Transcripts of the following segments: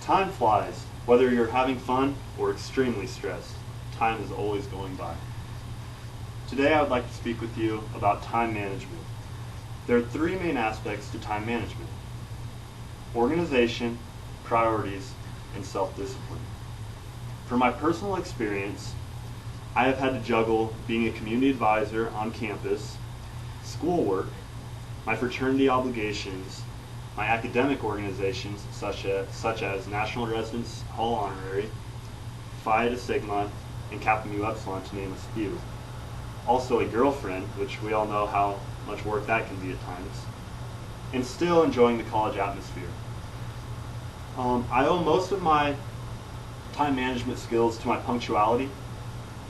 Time flies. Whether you're having fun or extremely stressed, time is always going by. Today I would like to speak with you about time management. There are three main aspects to time management: organization, priorities, and self-discipline. From my personal experience, I have had to juggle being a community advisor on campus, schoolwork, my fraternity obligations, my academic organizations such as National Residence Hall Honorary, Phi Eta Sigma, and Kappa Mu Epsilon, to name a few. Also a girlfriend, which we all know how much work that can be at times, and still enjoying the college atmosphere. I owe most of my time management skills to my punctuality.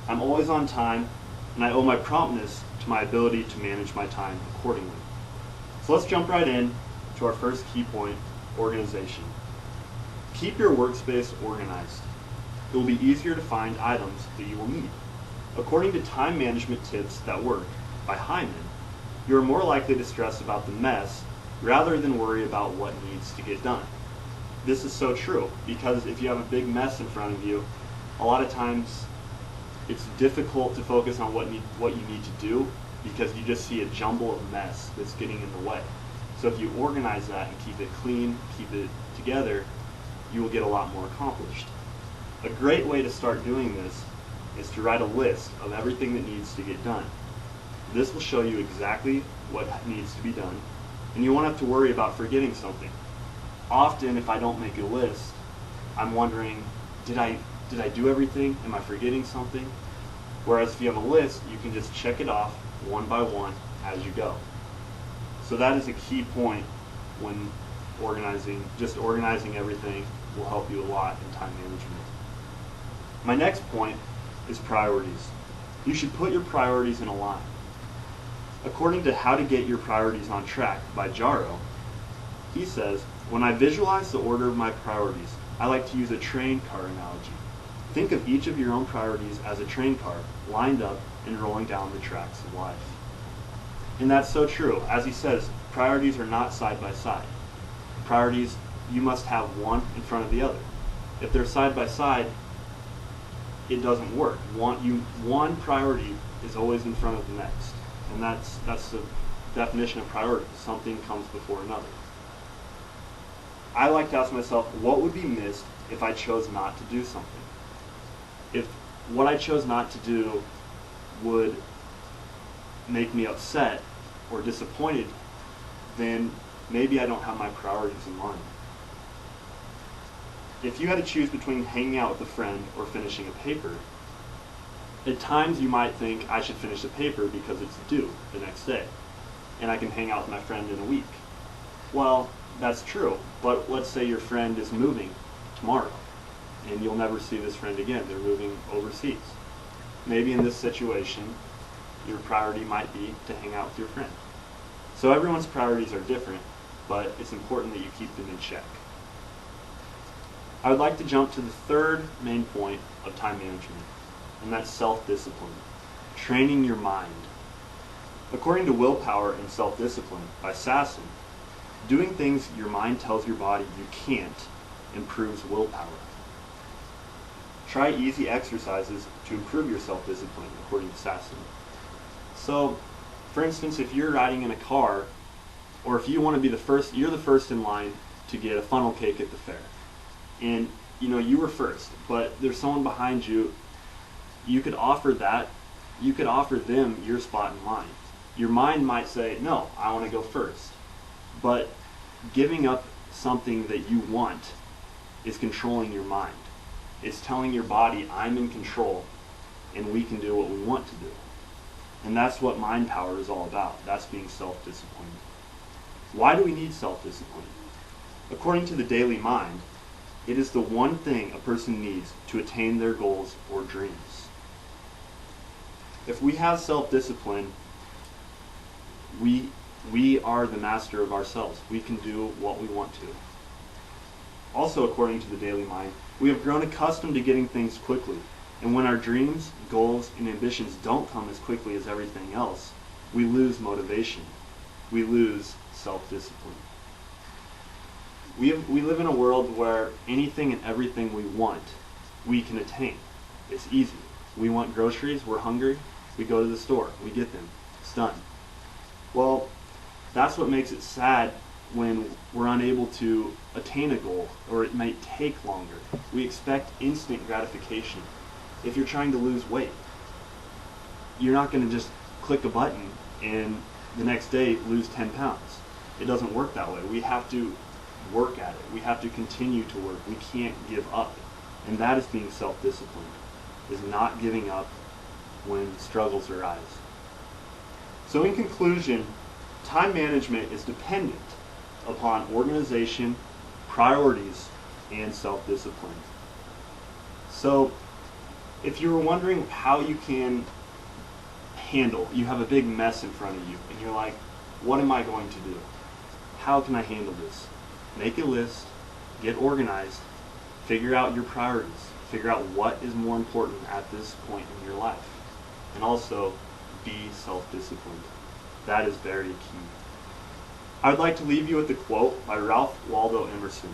I'm always on time, and I owe my promptness to my ability to manage my time accordingly. So let's jump right in to our first key point: organization. Keep your workspace organized. It will be easier to find items that you will need. According to Time Management Tips That Work by Hyman, you are more likely to stress about the mess rather than worry about what needs to get done. This is so true, because if you have a big mess in front of you, a lot of times it's difficult to focus on what you need to do, because you just see a jumble of mess that's getting in the way. So if you organize that and keep it clean, keep it together, you will get a lot more accomplished. A great way to start doing this is to write a list of everything that needs to get done. This will show you exactly what needs to be done, and you won't have to worry about forgetting something. Often, if I don't make a list, I'm wondering, did I do everything? Am I forgetting something? Whereas if you have a list, you can just check it off one by one as you go. So that is a key point when organizing. Just organizing everything will help you a lot in time management. My next point is priorities. You should put your priorities in a line. According to How to Get Your Priorities on Track by Jaro, he says, "When I visualize the order of my priorities, I like to use a train car analogy. Think of each of your own priorities as a train car, lined up and rolling down the tracks of life." And that's so true. As he says, priorities are not side by side. Priorities, you must have one in front of the other. If they're side by side, it doesn't work. One priority is always in front of the next. And that's the definition of priority. Something comes before another. I like to ask myself, what would be missed if I chose not to do something? If what I chose not to do would make me upset or disappointed, then maybe I don't have my priorities in line. If you had to choose between hanging out with a friend or finishing a paper, at times you might think, I should finish the paper because it's due the next day, and I can hang out with my friend in a week. Well, that's true, but let's say your friend is moving tomorrow, and you'll never see this friend again. They're moving overseas. Maybe in this situation, your priority might be to hang out with your friend. So everyone's priorities are different, but it's important that you keep them in check. I would like to jump to the third main point of time management, and that's self-discipline, training your mind. According to Willpower and Self-Discipline by Sasson, doing things your mind tells your body you can't improves willpower. Try easy exercises to improve your self-discipline, according to Sasson. So, for instance, if you're riding in a car, or if you want to be you're the first in line to get a funnel cake at the fair, and you were first, but there's someone behind you, you could offer them your spot in line. Your mind might say, no, I want to go first. But giving up something that you want is controlling your mind. It's telling your body, I'm in control, and we can do what we want to do. And that's what mind power is all about. That's being self-disciplined. Why do we need self-discipline? According to the Daily Mind, it is the one thing a person needs to attain their goals or dreams. If we have self-discipline, we are the master of ourselves. We can do what we want to. Also, according to the Daily Mind, we have grown accustomed to getting things quickly. And when our dreams, goals, and ambitions don't come as quickly as everything else, we lose motivation. We lose self-discipline. We live in a world where anything and everything we want, we can attain. It's easy. We want groceries, we're hungry, we go to the store, we get them. It's done. Well, that's what makes it sad when we're unable to attain a goal, or it might take longer. We expect instant gratification. If you're trying to lose weight, you're not going to just click a button and the next day lose 10 pounds. It doesn't work that way. We have to work at it. We have to continue to work. We can't give up. And that is being self-disciplined, is not giving up when struggles arise. So in conclusion, time management is dependent upon organization, priorities, and self-discipline. So if you were wondering how you can handle, you have a big mess in front of you, and you're like, what am I going to do? How can I handle this? Make a list, get organized, figure out your priorities, figure out what is more important at this point in your life, and also be self-disciplined. That is very key. I would like to leave you with a quote by Ralph Waldo Emerson.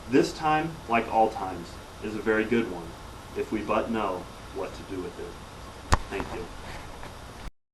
This time, like all times, is a very good one, if we but know what to do with it. Thank you.